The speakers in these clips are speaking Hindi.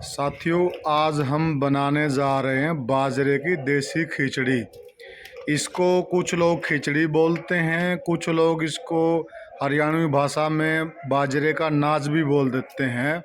साथियों, आज हम बनाने जा रहे हैं बाजरे की देसी खिचड़ी। इसको कुछ लोग खिचड़ी बोलते हैं, कुछ लोग इसको हरियाणवी भाषा में बाजरे का नाच भी बोल देते हैं।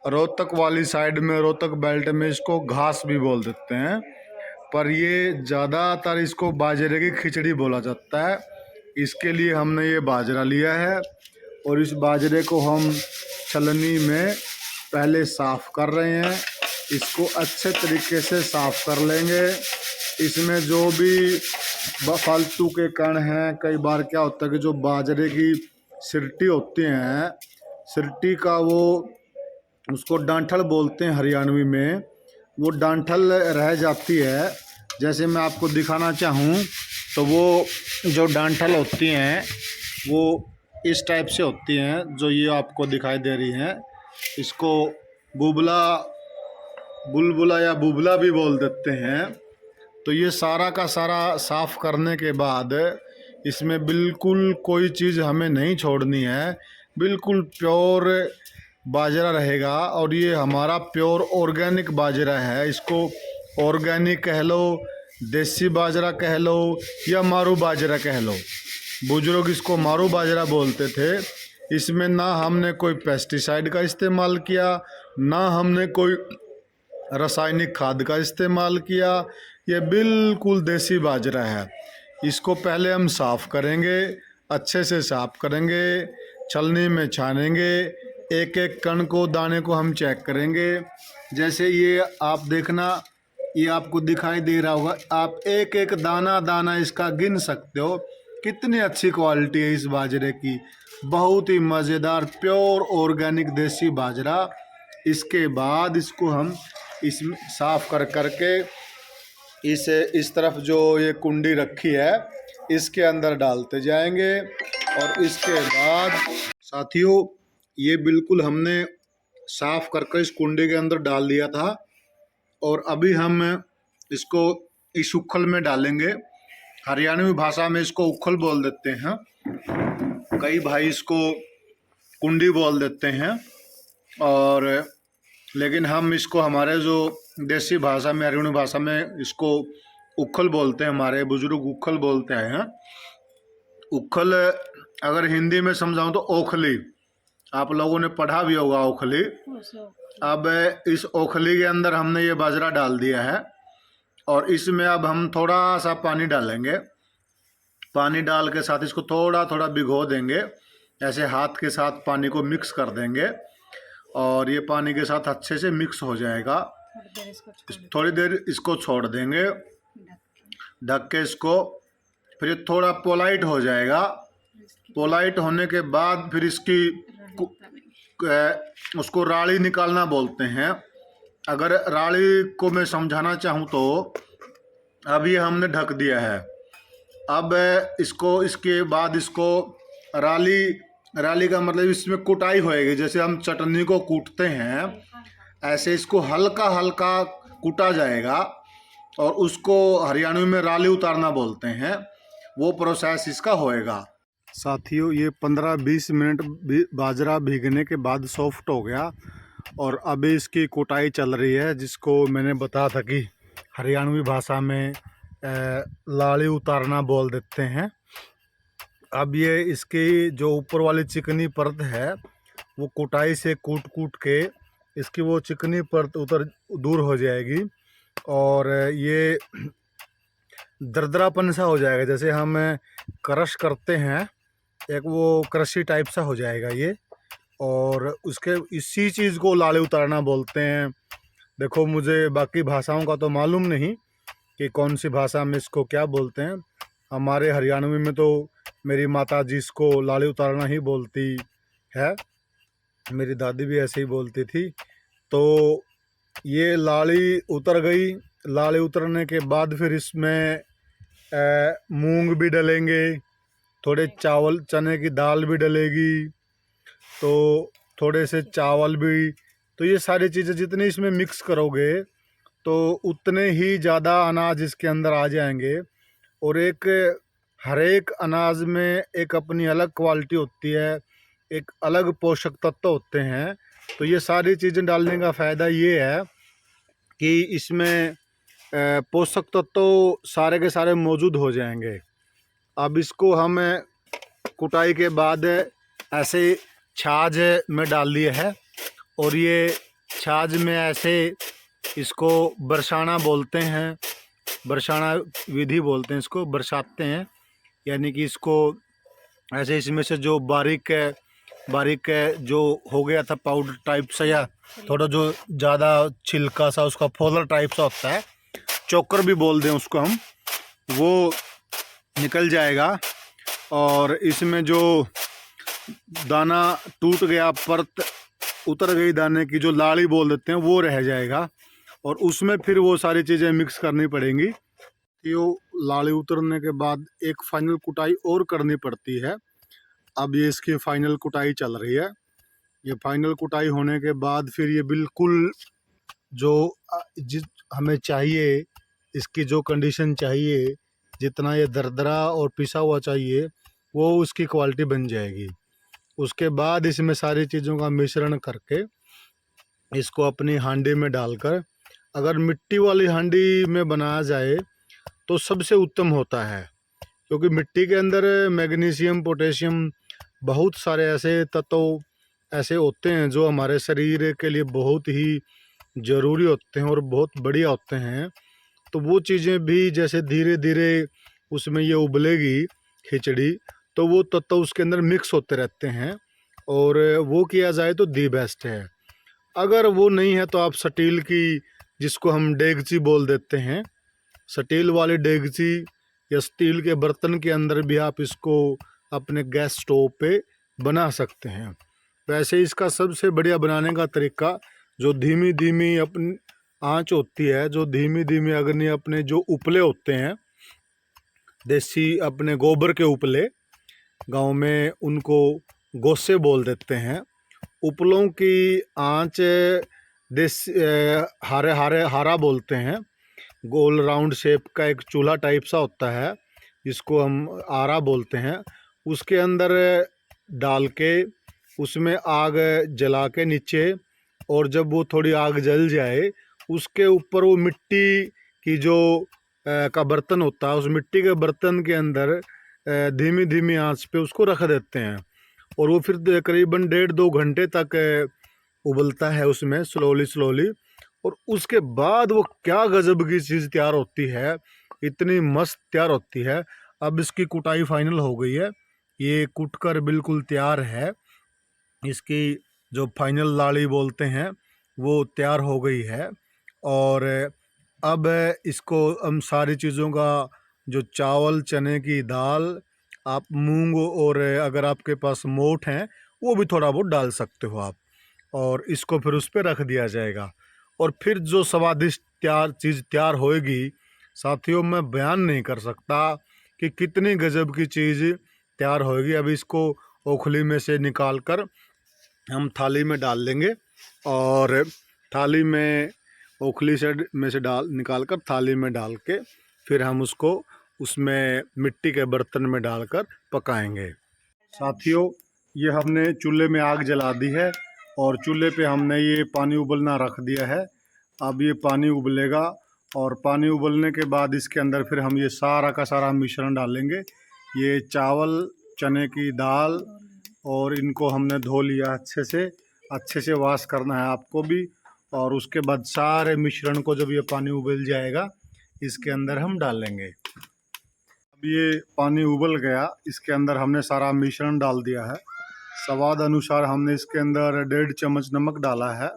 रोहतक वाली साइड में, रोहतक बेल्ट में इसको घास भी बोल देते हैं, पर ये ज़्यादातर इसको बाजरे की खिचड़ी बोला जाता है। इसके लिए हमने ये बाजरा लिया है और इस बाजरे को हम छलनी में पहले साफ़ कर रहे हैं। इसको अच्छे तरीके से साफ़ कर लेंगे। इसमें जो भी फालतू के कण हैं, कई बार क्या होता है कि जो बाजरे की सिरटी होती हैं, सिरटी का वो उसको डांठल बोलते हैं हरियाणवी में, वो डांठल रह जाती है। जैसे मैं आपको दिखाना चाहूँ तो वो जो डांठल होती हैं वो इस टाइप से होती हैं, जो ये आपको दिखाई दे रही हैं। इसको बुलबुला या बुबला भी बोल देते हैं। तो ये सारा का सारा साफ़ करने के बाद इसमें बिल्कुल कोई चीज़ हमें नहीं छोड़नी है, बिल्कुल प्योर बाजरा रहेगा। और ये हमारा प्योर ऑर्गेनिक बाजरा है। इसको ऑर्गेनिक कह लो, देसी बाजरा कह लो या मारू बाजरा कह लो। बुजुर्ग इसको मारू बाजरा बोलते थे। इसमें ना हमने कोई पेस्टिसाइड का इस्तेमाल किया, ना हमने कोई रासायनिक खाद का इस्तेमाल किया। ये बिल्कुल देसी बाजरा है। इसको पहले हम साफ़ करेंगे, अच्छे से साफ़ करेंगे, छलनी में छानेंगे, एक एक कण को, दाने को हम चेक करेंगे। जैसे ये आप देखना, ये आपको दिखाई दे रहा होगा, आप एक एक दाना दाना इसका गिन सकते हो। कितनी अच्छी क्वालिटी है इस बाजरे की, बहुत ही मज़ेदार प्योर ऑर्गेनिक देसी बाजरा। इसके बाद इसको हम इसमें साफ़ कर करके इस तरफ जो ये कुंडी रखी है इसके अंदर डालते जाएंगे। और इसके बाद साथियों, ये बिल्कुल हमने साफ़ करके इस कुंडी के अंदर डाल दिया था और अभी हम इसको इस उखल में डालेंगे। हरियाणवी भाषा में इसको उखल बोल देते हैं, कई भाई इसको कुंडी बोल देते हैं। और लेकिन हम इसको हमारे जो देसी भाषा में, हरियाणवी भाषा में इसको उखल बोलते हैं। हमारे बुजुर्ग उखल बोलते हैं। उखल अगर हिंदी में समझाऊं तो ओखली, आप लोगों ने पढ़ा भी होगा ओखली। अब इस ओखली के अंदर हमने ये बाजरा डाल दिया है और इसमें अब हम थोड़ा सा पानी डालेंगे। पानी डाल के साथ इसको थोड़ा थोड़ा भिगो देंगे, ऐसे हाथ के साथ पानी को मिक्स कर देंगे और ये पानी के साथ अच्छे से मिक्स हो जाएगा। थोड़ी देर इसको छोड़ देंगे ढक के इसको। फिर ये थोड़ा पोलाइट हो जाएगा। पोलाइट होने के बाद फिर इसकी उसको राड़ी निकालना बोलते हैं। अगर राड़ी को मैं समझाना चाहूँ तो अब ये हमने ढक दिया है। अब इसको, इसके बाद इसको राली का मतलब इसमें कुटाई होएगी। जैसे हम चटनी को कूटते हैं, ऐसे इसको हल्का हल्का कूटा जाएगा और उसको हरियाणवी में राली उतारना बोलते हैं। वो प्रोसेस इसका होएगा। साथियों, ये 15-20 मिनट बाजरा भीगने के बाद सॉफ्ट हो गया और अभी इसकी कुटाई चल रही है, जिसको मैंने बताया था कि हरियाणवी भाषा में लाली उतारना बोल देते हैं। अब ये इसकी जो ऊपर वाली चिकनी परत है वो कुटाई से कूट के इसकी वो चिकनी परत दूर हो जाएगी और ये दरदरापन सा हो जाएगा। जैसे हम क्रश करते हैं, एक वो क्रशी टाइप सा हो जाएगा ये। और उसके इसी चीज़ को लाले उतारना बोलते हैं। देखो, मुझे बाकी भाषाओं का तो मालूम नहीं कि कौन सी भाषा में इसको क्या बोलते हैं। हमारे हरियाणवी में तो मेरी माता जी इसको लाली उतारना ही बोलती है, मेरी दादी भी ऐसे ही बोलती थी। तो ये लाली उतर गई। लाली उतरने के बाद फिर इसमें मूंग भी डलेंगे, थोड़े चावल, चने की दाल भी डलेगी, तो थोड़े से चावल भी। तो ये सारी चीज़ें जितनी इसमें मिक्स करोगे तो उतने ही ज़्यादा अनाज इसके अंदर आ जाएंगे। और हर एक अनाज में एक अपनी अलग क्वालिटी होती है, एक अलग पोषक तत्व होते हैं। तो ये सारी चीज़ें डालने का फ़ायदा ये है कि इसमें पोषक तत्व तो सारे के सारे मौजूद हो जाएंगे। अब इसको हम कुटाई के बाद ऐसे छाछ में डाल दिए है, और ये छाछ में ऐसे इसको बरसाना बोलते हैं, बरसाना विधि बोलते हैं इसको, बरसाते हैं। यानी कि इसको ऐसे इसमें से जो बारीक जो हो गया था पाउडर टाइप सा, या थोड़ा जो ज़्यादा छिलका सा उसका फोलर टाइप सा होता है, चोकर भी बोल दें उसको हम, वो निकल जाएगा। और इसमें जो दाना टूट गया, परत उतर गई दाने की, जो लाड़ी बोल देते हैं, वो रह जाएगा। और उसमें फिर वो सारी चीज़ें मिक्स करनी पड़ेंगी। ये लाड़ी उतरने के बाद एक फाइनल कुटाई और करनी पड़ती है। अब ये इसकी फाइनल कुटाई चल रही है। ये फाइनल कुटाई होने के बाद फिर ये बिल्कुल जो जिस हमें चाहिए, इसकी जो कंडीशन चाहिए, जितना ये दरदरा और पिसा हुआ चाहिए, वो उसकी क्वालिटी बन जाएगी। उसके बाद इसमें सारी चीज़ों का मिश्रण करके इसको अपनी हांडी में डालकर, अगर मिट्टी वाली हांडी में बनाया जाए तो सबसे उत्तम होता है, क्योंकि मिट्टी के अंदर मैग्नीशियम, पोटेशियम, बहुत सारे ऐसे तत्व ऐसे होते हैं जो हमारे शरीर के लिए बहुत ही ज़रूरी होते हैं और बहुत बढ़िया होते हैं। तो वो चीज़ें भी जैसे धीरे धीरे उसमें ये उबलेगी खिचड़ी, तो वो तत्व उसके अंदर मिक्स होते रहते हैं, और वो किया जाए तो दी बेस्ट है। अगर वो नहीं है तो आप स्टील की, जिसको हम डेगची बोल देते हैं, स्टील वाली डेगची या स्टील के बर्तन के अंदर भी आप इसको अपने गैस स्टोव पे बना सकते हैं। वैसे इसका सबसे बढ़िया बनाने का तरीका, जो धीमी धीमी अपनी आंच होती है, जो धीमी धीमी अग्नि, अपने जो उपले होते हैं, देसी अपने गोबर के उपले, गांव में उनको गोसे बोल देते हैं, उपलों की आंच देसी हारा बोलते हैं। गोल राउंड शेप का एक चूल्हा टाइप सा होता है, जिसको हम आरा बोलते हैं। उसके अंदर डाल के उसमें आग जला के नीचे, और जब वो थोड़ी आग जल जाए, उसके ऊपर वो मिट्टी की जो का बर्तन होता है, उस मिट्टी के बर्तन के अंदर धीमी धीमी आंच पे उसको रख देते हैं, और वो फिर करीबन 1.5-2 घंटे तक उबलता है उसमें स्लोली। और उसके बाद वो क्या गजब की चीज़ तैयार होती है, इतनी मस्त तैयार होती है। अब इसकी कुटाई फाइनल हो गई है, ये कुट कर बिल्कुल तैयार है। इसकी जो फाइनल लाड़ी बोलते हैं वो तैयार हो गई है। और अब इसको हम सारी चीज़ों का, जो चावल, चने की दाल, आप मूंग, और अगर आपके पास मोठ हैं वो भी थोड़ा बहुत डाल सकते हो आप, और इसको फिर उस पर रख दिया जाएगा। और फिर जो स्वादिष्ट चीज़ तैयार होएगी, साथियों मैं बयान नहीं कर सकता कि कितनी गजब की चीज़ तैयार होएगी। अब इसको ओखली में से निकाल कर हम थाली में डाल देंगे, और थाली में ओखली में से निकाल कर थाली में डाल के फिर हम उसको उसमें मिट्टी के बर्तन में डालकर पकाएंगे। साथियों, ये हमने चूल्हे में आग जला दी है, और चूल्हे पे हमने ये पानी उबलना रख दिया है। अब ये पानी उबलेगा, और पानी उबलने के बाद इसके अंदर फिर हम ये सारा का सारा मिश्रण डालेंगे। ये चावल, चने की दाल, और इनको हमने धो लिया अच्छे से वॉश करना है आपको भी। और उसके बाद सारे मिश्रण को जब ये पानी उबल जाएगा, इसके अंदर हम डालेंगे। अब ये पानी उबल गया, इसके अंदर हमने सारा मिश्रण डाल दिया है। स्वाद अनुसार हमने इसके अंदर 1.5 चम्मच नमक डाला है,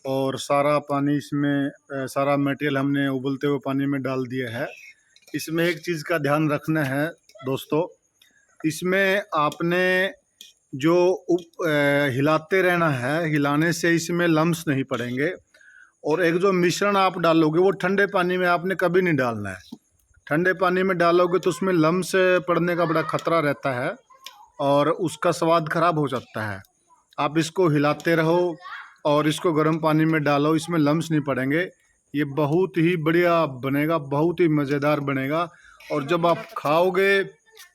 और सारा पानी इसमें सारा मटेरियल हमने उबलते हुए पानी में डाल दिया है। इसमें एक चीज़ का ध्यान रखना है दोस्तों, इसमें आपने जो हिलाते रहना है, हिलाने से इसमें लम्स नहीं पड़ेंगे। और एक जो मिश्रण आप डालोगे वो ठंडे पानी में आपने कभी नहीं डालना है। ठंडे पानी में डालोगे तो उसमें लम्स पड़ने का बड़ा खतरा रहता है, और उसका स्वाद खराब हो सकता है। आप इसको हिलाते रहो और इसको गर्म पानी में डालो, इसमें लम्स नहीं पड़ेंगे। ये बहुत ही बढ़िया बनेगा, बहुत ही मज़ेदार बनेगा, और जब आप खाओगे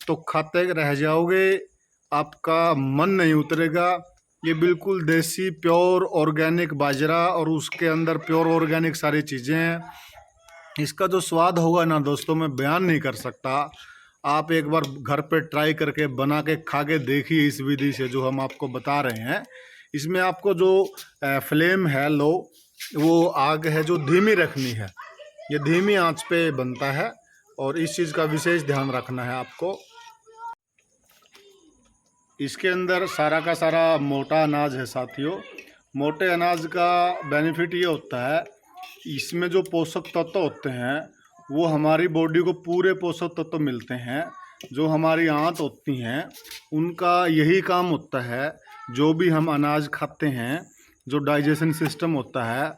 तो खाते रह जाओगे, आपका मन नहीं उतरेगा। ये बिल्कुल देसी प्योर ऑर्गेनिक बाजरा और उसके अंदर प्योर ऑर्गेनिक सारी चीज़ें हैं। इसका जो स्वाद होगा ना दोस्तों, मैं बयान नहीं कर सकता। आप एक बार घर पे ट्राई करके बना के खा के देखिए इस विधि से जो हम आपको बता रहे हैं। इसमें आपको जो फ्लेम है लो, वो आग है जो धीमी रखनी है। ये धीमी आंच पे बनता है और इस चीज़ का विशेष ध्यान रखना है आपको। इसके अंदर सारा का सारा मोटा अनाज है साथियों। मोटे अनाज का बेनिफिट ये होता है, इसमें जो पोषक तत्व होते हैं वो हमारी बॉडी को पूरे पोषक तत्व मिलते हैं। जो हमारी आंत होती हैं उनका यही काम होता है, जो भी हम अनाज खाते हैं, जो डाइजेशन सिस्टम होता है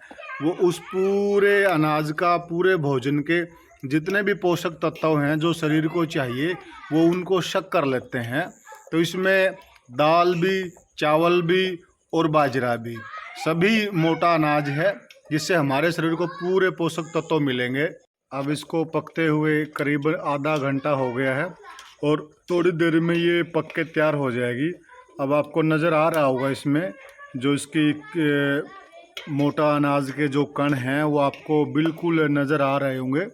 वो उस पूरे अनाज का, पूरे भोजन के जितने भी पोषक तत्व हैं जो शरीर को चाहिए वो उनको शक कर लेते हैं। तो इसमें दाल भी, चावल भी और बाजरा भी, सभी मोटा अनाज है जिससे हमारे शरीर को पूरे पोषक तत्व मिलेंगे। अब इसको पकते हुए करीब आधा घंटा हो गया है और थोड़ी देर में ये पक के तैयार हो जाएगी। अब आपको नज़र आ रहा होगा इसमें जो इसकी मोटा अनाज के जो कण हैं वो आपको बिल्कुल नज़र आ रहे होंगे।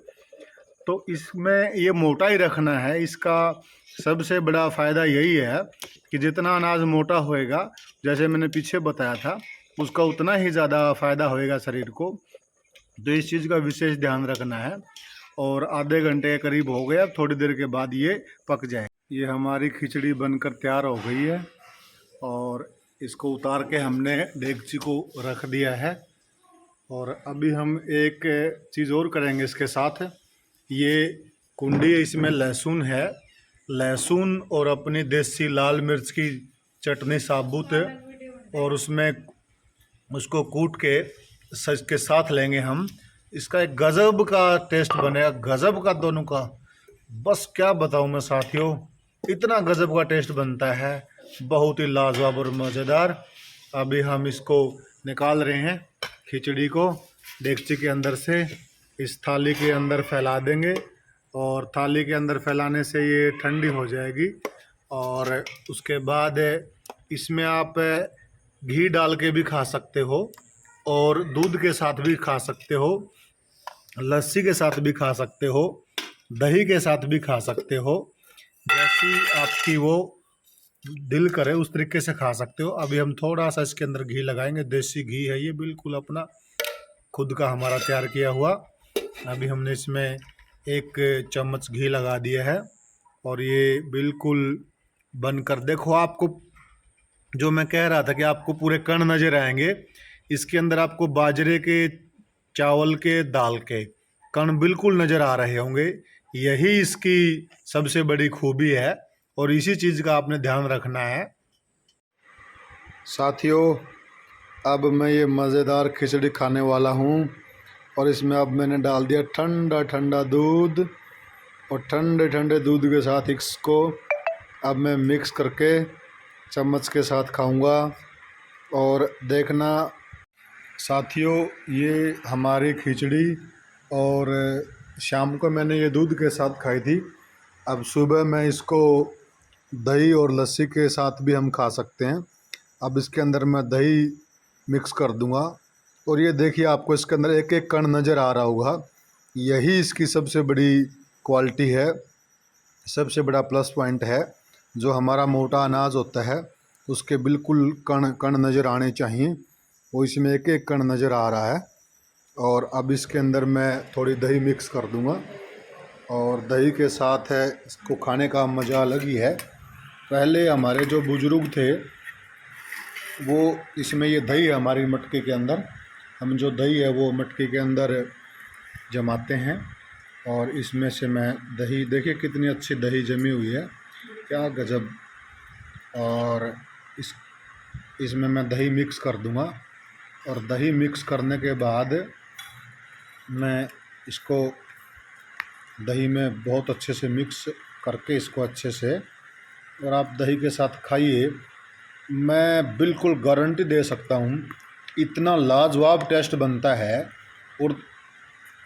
तो इसमें ये मोटा ही रखना है। इसका सबसे बड़ा फ़ायदा यही है कि जितना अनाज मोटा होएगा, जैसे मैंने पीछे बताया था, उसका उतना ही ज़्यादा फ़ायदा होएगा शरीर को। तो इस चीज़ का विशेष ध्यान रखना है। और आधे घंटे के करीब हो गया, थोड़ी देर के बाद ये पक जाए। ये हमारी खिचड़ी बनकर तैयार हो गई है और इसको उतार के हमने डेगची को रख दिया है। और अभी हम एक चीज़ और करेंगे इसके साथ। ये कुंडी, इसमें लहसुन है, लहसुन और अपनी देसी लाल मिर्च की चटनी साबुत और उसमें उसको कूट के सच के साथ लेंगे हम। इसका एक गज़ब का टेस्ट बनेगा, गज़ब का दोनों का। बस क्या बताऊं मैं साथियों, इतना गज़ब का टेस्ट बनता है, बहुत ही लाजवाब और मज़ेदार। अभी हम इसको निकाल रहे हैं, खिचड़ी को डेगची के अंदर से इस थाली के अंदर फैला देंगे और थाली के अंदर फैलाने से ये ठंडी हो जाएगी। और उसके बाद इसमें आप घी डाल के भी खा सकते हो और दूध के साथ भी खा सकते हो, लस्सी के साथ भी खा सकते हो, दही के साथ भी खा सकते हो, जैसी आपकी वो दिल करे उस तरीके से खा सकते हो। अभी हम थोड़ा सा इसके अंदर घी लगाएंगे, देसी घी है ये, बिल्कुल अपना खुद का हमारा तैयार किया हुआ। अभी हमने इसमें 1 चम्मच घी लगा दिया है और ये बिल्कुल बनकर देखो। आपको जो मैं कह रहा था कि आपको पूरे कण नज़र आएंगे, इसके अंदर आपको बाजरे के, चावल के, दाल के कण बिल्कुल नज़र आ रहे होंगे। यही इसकी सबसे बड़ी खूबी है और इसी चीज़ का आपने ध्यान रखना है साथियों। अब मैं ये मज़ेदार खिचड़ी खाने वाला हूँ और इसमें अब मैंने डाल दिया ठंडा ठंडा दूध और ठंडे ठंडे दूध के साथ इसको अब मैं मिक्स करके चम्मच के साथ खाऊंगा। और देखना साथियों, ये हमारी खिचड़ी और शाम को मैंने ये दूध के साथ खाई थी। अब सुबह मैं इसको दही और लस्सी के साथ भी हम खा सकते हैं। अब इसके अंदर मैं दही मिक्स कर दूंगा और ये देखिए आपको इसके अंदर एक एक कण नज़र आ रहा होगा। यही इसकी सबसे बड़ी क्वालिटी है, सबसे बड़ा प्लस पॉइंट है। जो हमारा मोटा अनाज होता है उसके बिल्कुल कण कण नज़र आने चाहिए, वो इसमें एक एक कण नज़र आ रहा है। और अब इसके अंदर मैं थोड़ी दही मिक्स कर दूंगा और दही के साथ है इसको खाने का मज़ा अलग ही है। पहले हमारे जो बुज़ुर्ग थे वो इसमें ये दही है हमारी मटके के अंदर, हम जो दही है वो मटके के अंदर जमाते हैं और इसमें से मैं दही, देखिए कितनी अच्छी दही जमी हुई है, क्या गजब। और इसमें मैं दही मिक्स कर दूंगा और दही मिक्स करने के बाद मैं इसको दही में बहुत अच्छे से मिक्स करके इसको अच्छे से, और आप दही के साथ खाइए, मैं बिल्कुल गारंटी दे सकता हूँ इतना लाजवाब टेस्ट बनता है। और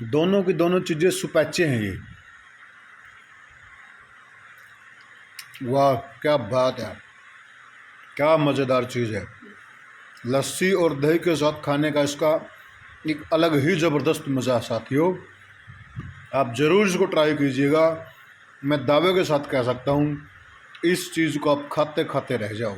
दोनों की दोनों चीज़ें सुपैचे हैं ये, वाह क्या बात है, क्या मज़ेदार चीज़ है। लस्सी और दही के साथ खाने का इसका एक अलग ही ज़बरदस्त मज़ा साथियों। आप ज़रूर इसको ट्राई कीजिएगा। मैं दावे के साथ कह सकता हूँ इस चीज़ को आप खाते खाते रह जाओ।